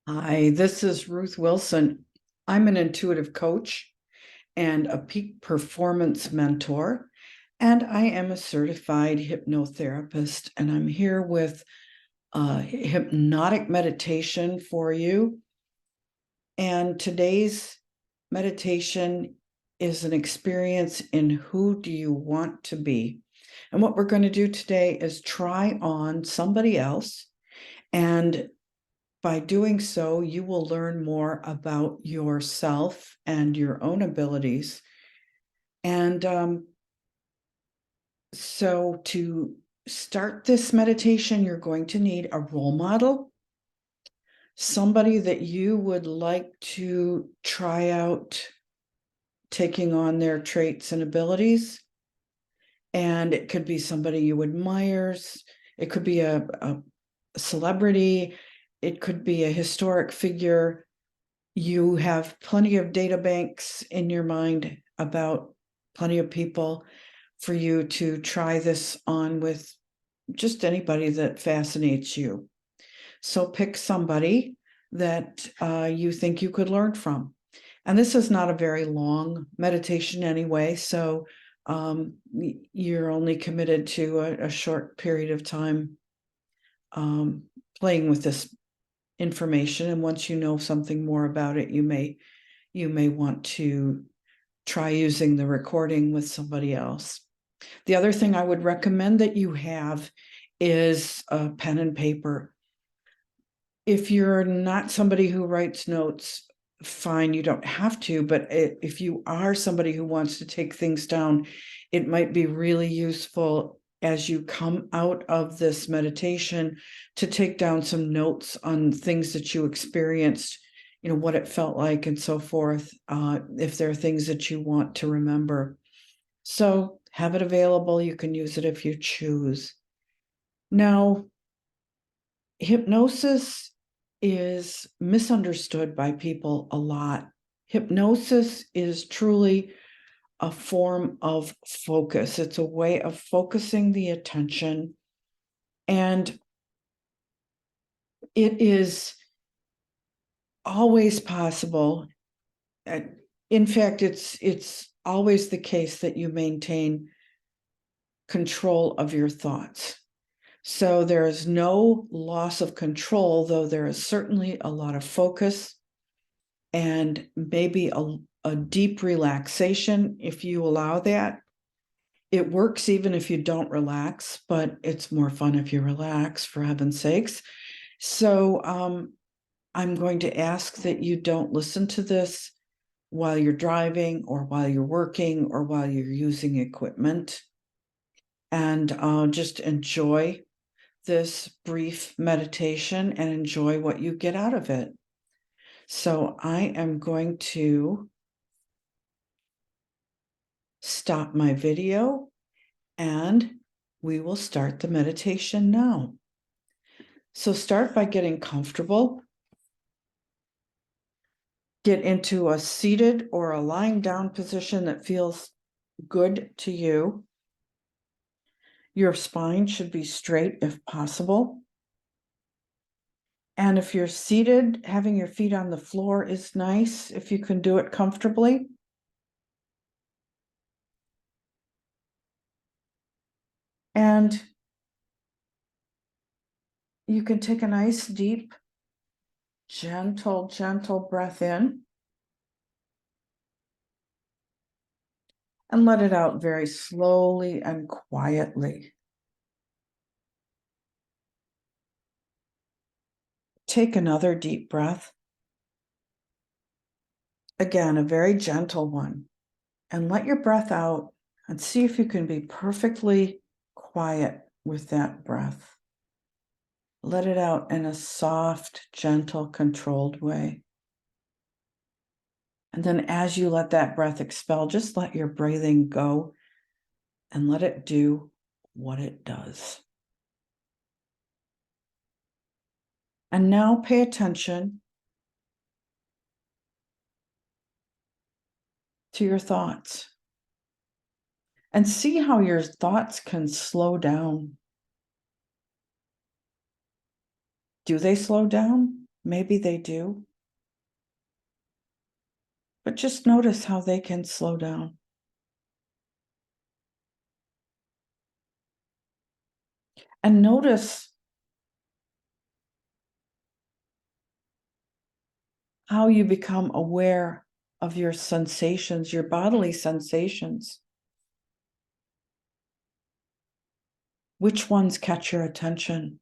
Hi, this is Ruth Wilson. I'm an intuitive coach and a peak performance mentor, and I am a certified hypnotherapist. And I'm here with a hypnotic meditation for you. And today's meditation is an experience in who do you want to be. And what we're going to do today is try on somebody else, and by doing so, you will learn more about yourself and your own abilities. And so to start this meditation, you're going to need a role model, somebody that you would like to try out taking on their traits and abilities. And it could be somebody you admire. It could be a celebrity. It could be a historic figure. You have plenty of data banks in your mind about plenty of people for you to try this on with just anybody that fascinates you. So pick somebody that you think you could learn from. And this is not a very long meditation anyway, so you're only committed to a short period of time playing with this information. And once you know something more about it, you may want to try using the recording with somebody else. The other thing I would recommend that you have is a pen and paper. If you're not somebody who writes notes, fine, you don't have to, but if you are somebody who wants to take things down, it might be really useful as you come out of this meditation to take down some notes on things that you experienced, what it felt like and so forth, if there are things that you want to remember. So have it available. You can use it if you choose. Now, hypnosis is misunderstood by people a lot. Hypnosis is truly a form of focus. It's a way of focusing the attention, and it is always possible. In fact, it's always the case that you maintain control of your thoughts. So there is no loss of control, though there is certainly a lot of focus and maybe a deep relaxation if you allow that. It works even if you don't relax, but it's more fun if you relax, for heaven's sakes. So I'm going to ask that you don't listen to this while you're driving or while you're working or while you're using equipment, and just enjoy this brief meditation and enjoy what you get out of it. So I am going to stop my video and we will start the meditation now. So start by getting comfortable. Get into a seated or a lying down position that feels good to you. Your spine should be straight if possible. And if you're seated, having your feet on the floor is nice if you can do it comfortably. And you can take a nice, deep, gentle breath in and let it out very slowly and quietly. Take another deep breath. Again, a very gentle one. And let your breath out and see if you can be perfectly quiet with that breath. Let it out in a soft, gentle, controlled way. And then as you let that breath expel, just let your breathing go and let it do what it does. And now pay attention to your thoughts and see how your thoughts can slow down. Do they slow down? Maybe they do. But just notice how they can slow down. And notice how you become aware of your sensations, your bodily sensations. Which ones catch your attention?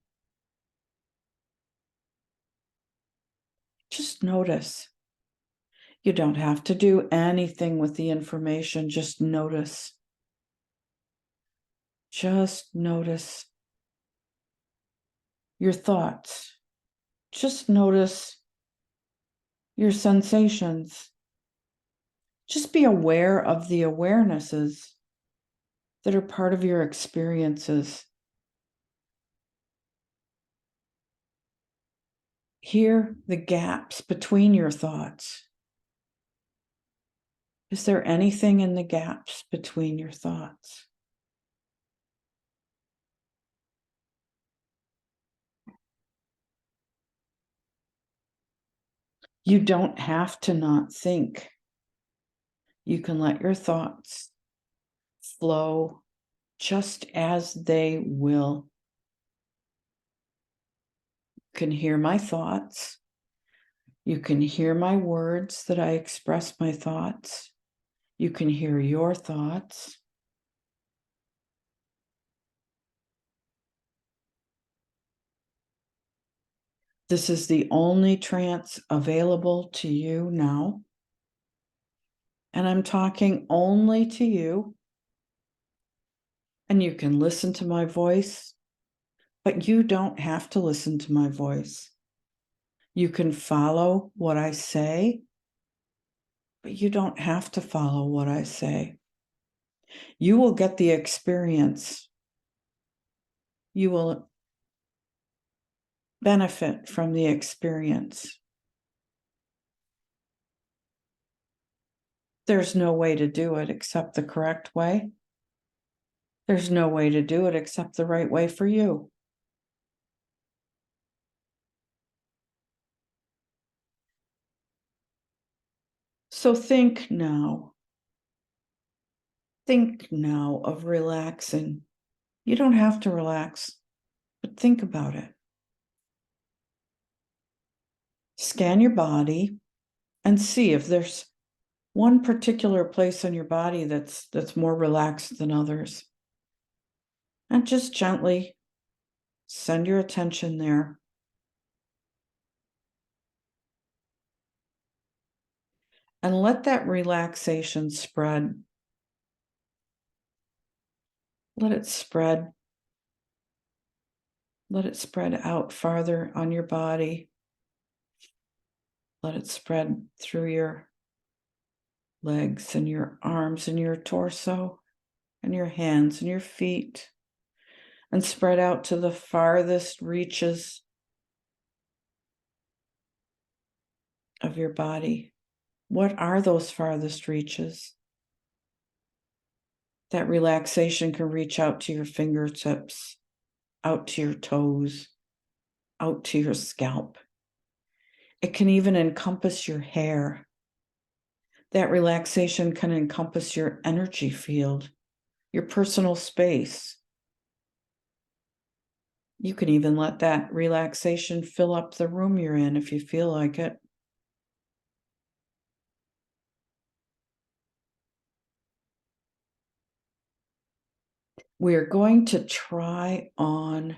Just notice. You don't have to do anything with the information, just notice. Just notice your thoughts. Just notice your sensations. Just be aware of the awarenesses that are part of your experiences. Hear the gaps between your thoughts. Is there anything in the gaps between your thoughts? You don't have to not think. You can let your thoughts flow just as they will. You can hear my thoughts. You can hear my words that I express my thoughts. You can hear your thoughts. This is the only trance available to you now. And I'm talking only to you. And you can listen to my voice, but you don't have to listen to my voice. You can follow what I say, but you don't have to follow what I say. You will get the experience. You will benefit from the experience. There's no way to do it except the correct way. There's no way to do it except the right way for you. So think now. Think now of relaxing. You don't have to relax, but think about it. Scan your body and see if there's one particular place on your body that's more relaxed than others. And just gently send your attention there. And let that relaxation spread. Let it spread. Let it spread out farther on your body. Let it spread through your legs and your arms and your torso and your hands and your feet, and spread out to the farthest reaches of your body. What are those farthest reaches? That relaxation can reach out to your fingertips, out to your toes, out to your scalp. It can even encompass your hair. That relaxation can encompass your energy field, your personal space. You can even let that relaxation fill up the room you're in if you feel like it. We're going to try on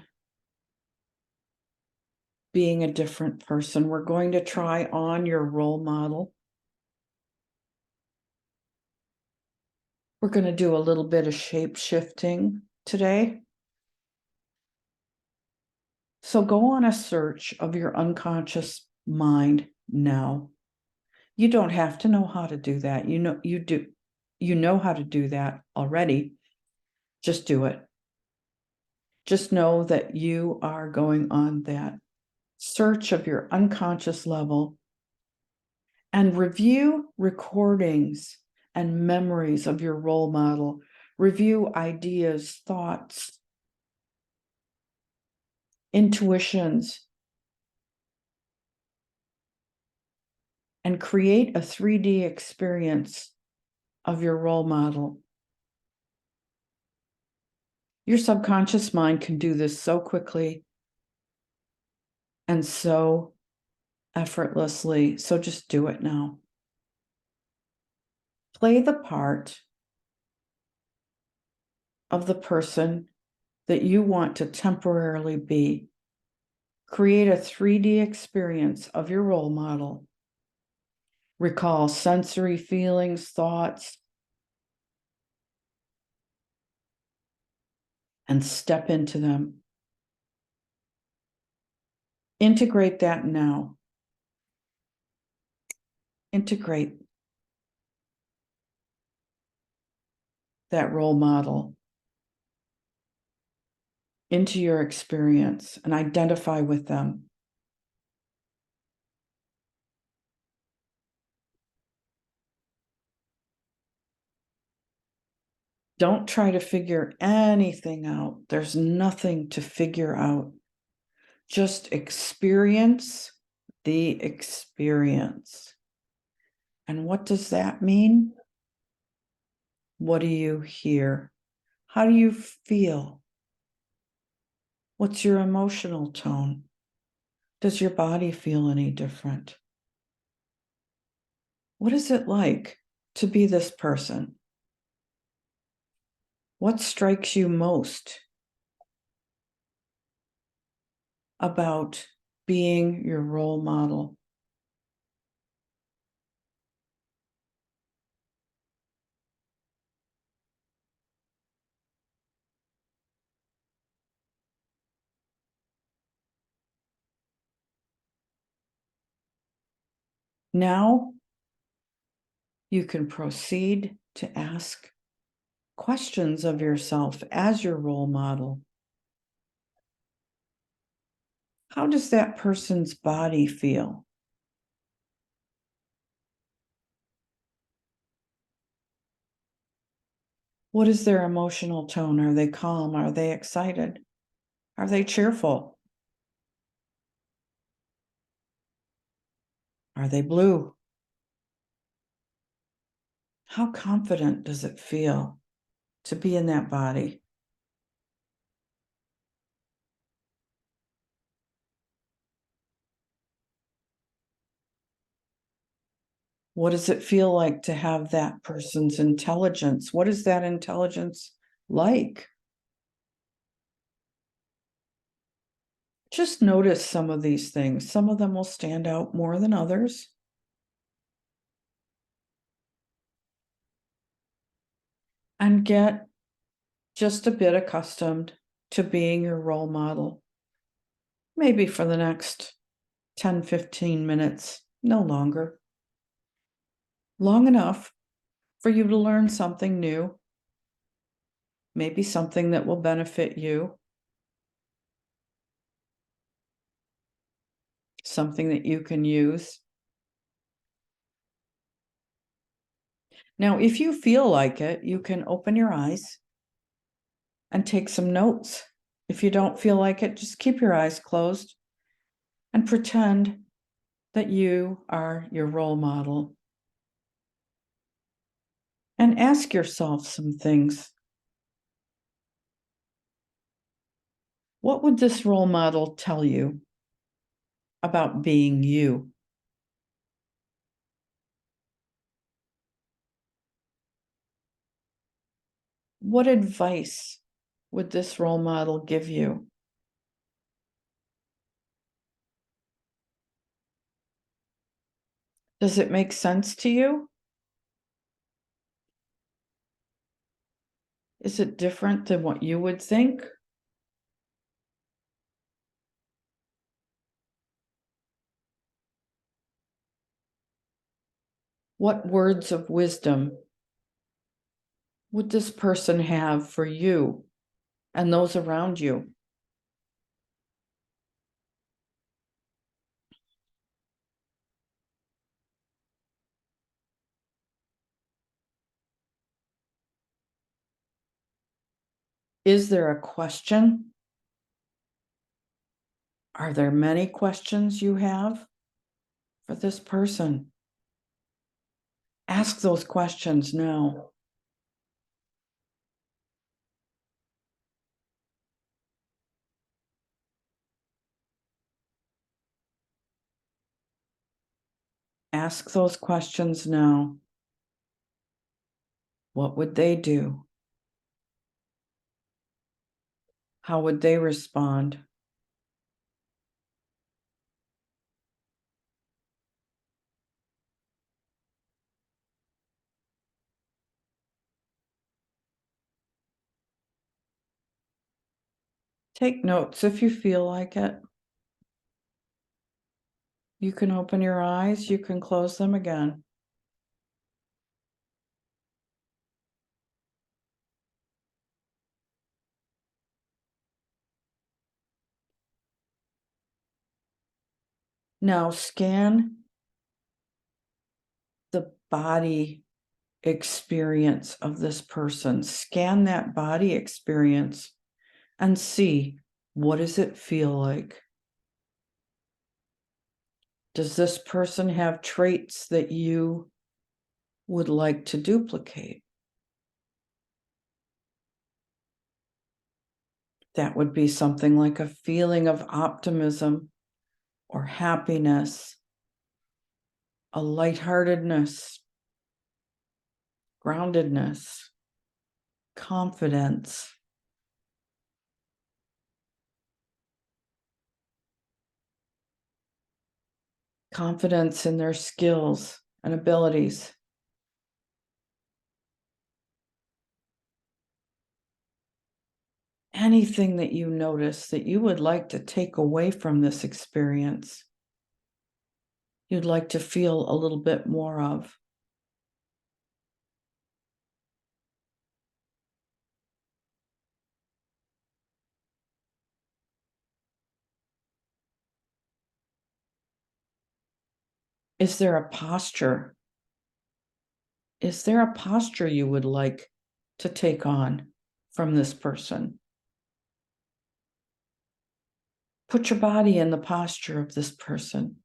being a different person. We're going to try on your role model. We're going to do a little bit of shape shifting today. So go on a search of your unconscious mind now. You don't have to know how to do that. You know how to do that already. Just do it. Just know that you are going on that search of your unconscious level, and review recordings and memories of your role model. Review ideas, thoughts, intuitions and create a 3D experience of your role model. Your subconscious mind can do this so quickly and so effortlessly. So just do it now. Play the part of the person that you want to temporarily be. Create a 3D experience of your role model. Recall sensory feelings, thoughts, and step into them. Integrate that now. Integrate that role model into your experience and identify with them. Don't try to figure anything out. There's nothing to figure out. Just experience the experience. And what does that mean? What do you hear? How do you feel? What's your emotional tone? Does your body feel any different? What is it like to be this person? What strikes you most about being your role model? Now you can proceed to ask questions of yourself as your role model. How does that person's body feel? What is their emotional tone? Are they calm? Are they excited? Are they cheerful? Are they blue? How confident does it feel to be in that body? What does it feel like to have that person's intelligence? What is that intelligence like? Just notice some of these things. Some of them will stand out more than others. And get just a bit accustomed to being your role model. Maybe for the next 10, 15 minutes, no longer. Long enough for you to learn something new, maybe something that will benefit you, something that you can use. Now, if you feel like it, you can open your eyes and take some notes. If you don't feel like it, just keep your eyes closed and pretend that you are your role model. And ask yourself some things. What would this role model tell you about being you? What advice would this role model give you? Does it make sense to you? Is it different than what you would think? What words of wisdom would this person have for you and those around you? Is there a question? Are there many questions you have for this person? Ask those questions now. Ask those questions now. What would they do? How would they respond? Take notes if you feel like it. You can open your eyes, you can close them again. Now scan the body experience of this person. Scan that body experience and see, what does it feel like? Does this person have traits that you would like to duplicate? That would be something like a feeling of optimism or happiness, a lightheartedness, groundedness, confidence. Confidence in their skills and abilities. Anything that you notice that you would like to take away from this experience, you'd like to feel a little bit more of. Is there a posture? Is there a posture you would like to take on from this person? Put your body in the posture of this person.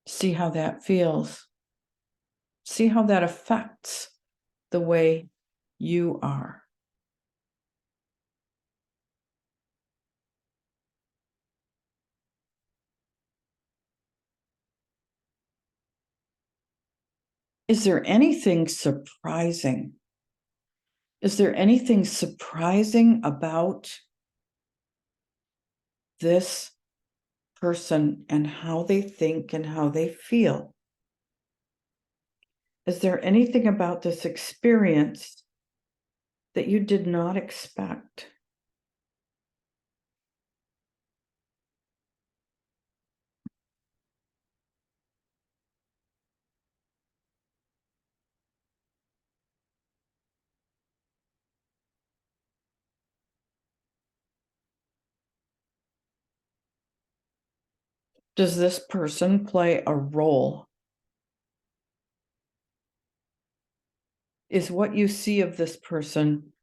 See how that feels. See how that affects the way you are. Is there anything surprising? Is there anything surprising about this person and how they think and how they feel? Is there anything about this experience that you did not expect? Does this person play a role? Is what you see of this person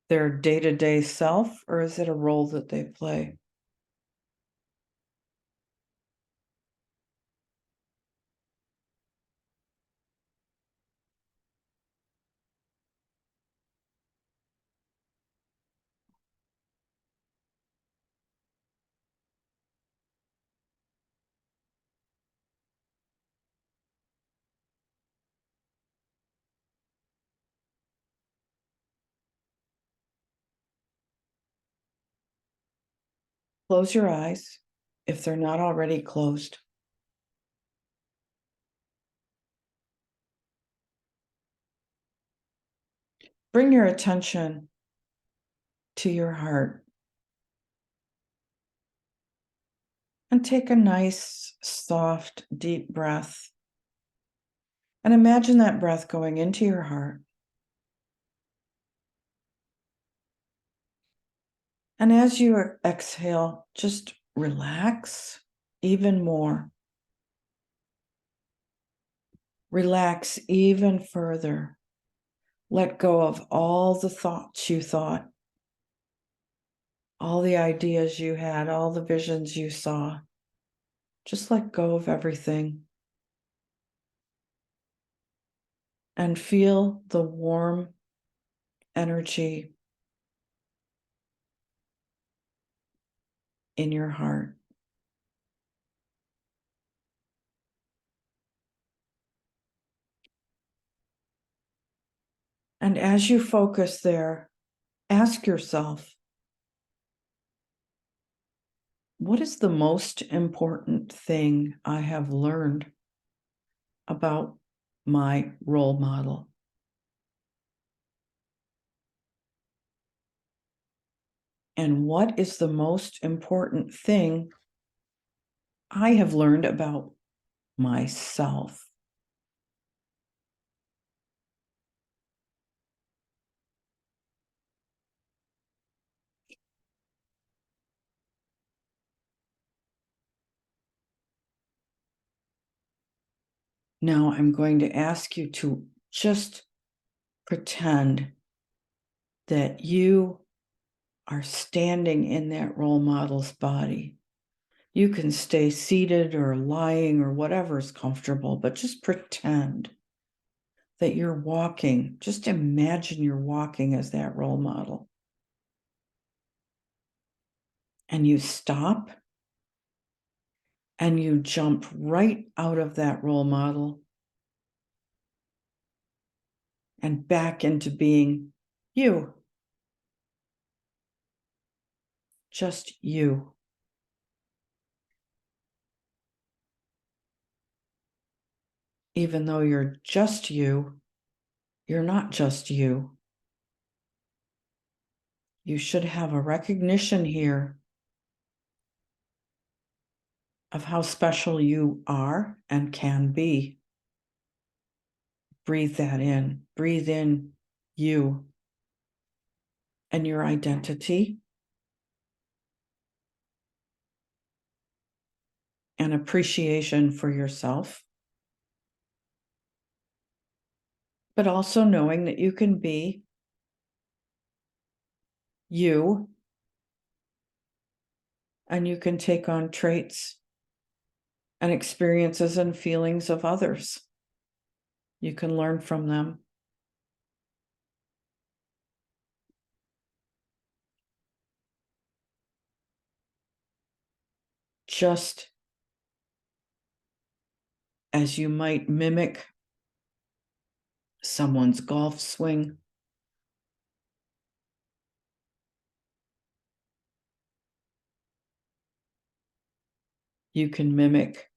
their day-to-day self, or is it a role that they play? Close your eyes if they're not already closed. Bring your attention to your heart and take a nice, soft, deep breath. And imagine that breath going into your heart. And as you exhale, just relax even more. Relax even further. Let go of all the thoughts you thought, all the ideas you had, all the visions you saw. Just let go of everything and feel the warm energy in your heart. And as you focus there, ask yourself, what is the most important thing I have learned about my role model? And what is the most important thing I have learned about myself? Now I'm going to ask you to just pretend that you are standing in that role model's body. You can stay seated or lying or whatever is comfortable, but just pretend that you're walking. Just imagine you're walking as that role model. And you stop and you jump right out of that role model and back into being you. Just you. Even though you're just you're not just you. You should have a recognition here of how special you are and can be. Breathe that in. Breathe in you and your identity and appreciation for yourself, but also knowing that you can be you and you can take on traits and experiences and feelings of others. You can learn from them. Just as you might mimic someone's golf swing, you can mimic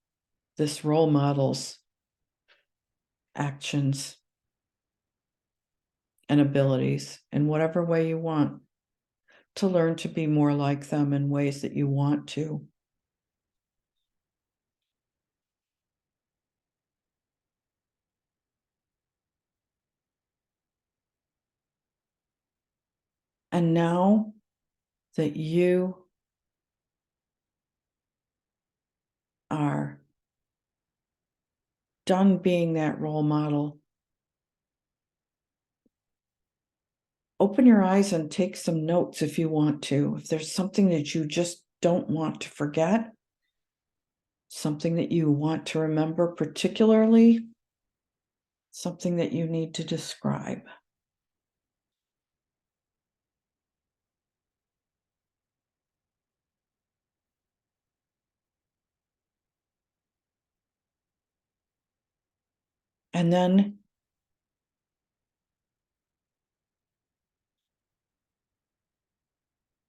this role model's actions and abilities in whatever way you want to learn to be more like them in ways that you want to. And now that you are done being that role model, open your eyes and take some notes if you want to. If there's something that you just don't want to forget, something that you want to remember particularly, something that you need to describe. And then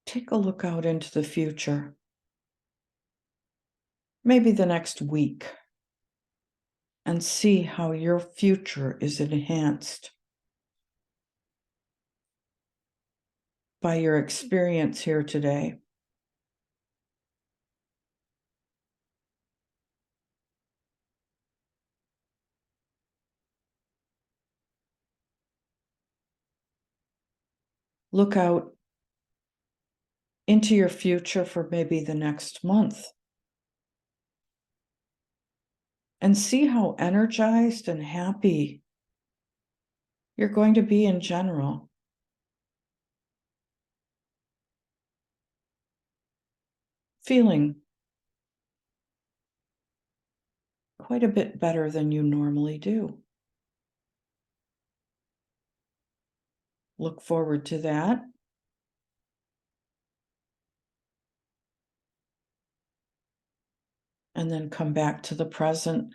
take a look out into the future, maybe the next week, and see how your future is enhanced by your experience here today. Look out into your future for maybe the next month and see how energized and happy you're going to be in general. Feeling quite a bit better than you normally do. Look forward to that. And then come back to the present.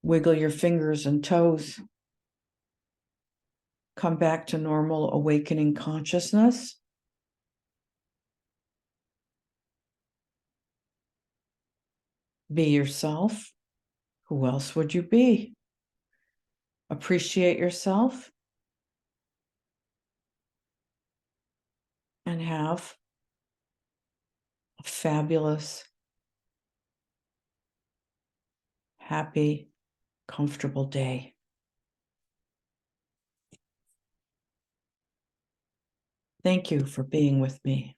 Wiggle your fingers and toes. Come back to normal awakening consciousness. Be yourself. Who else would you be? Appreciate yourself and have a fabulous, happy, comfortable day. Thank you for being with me.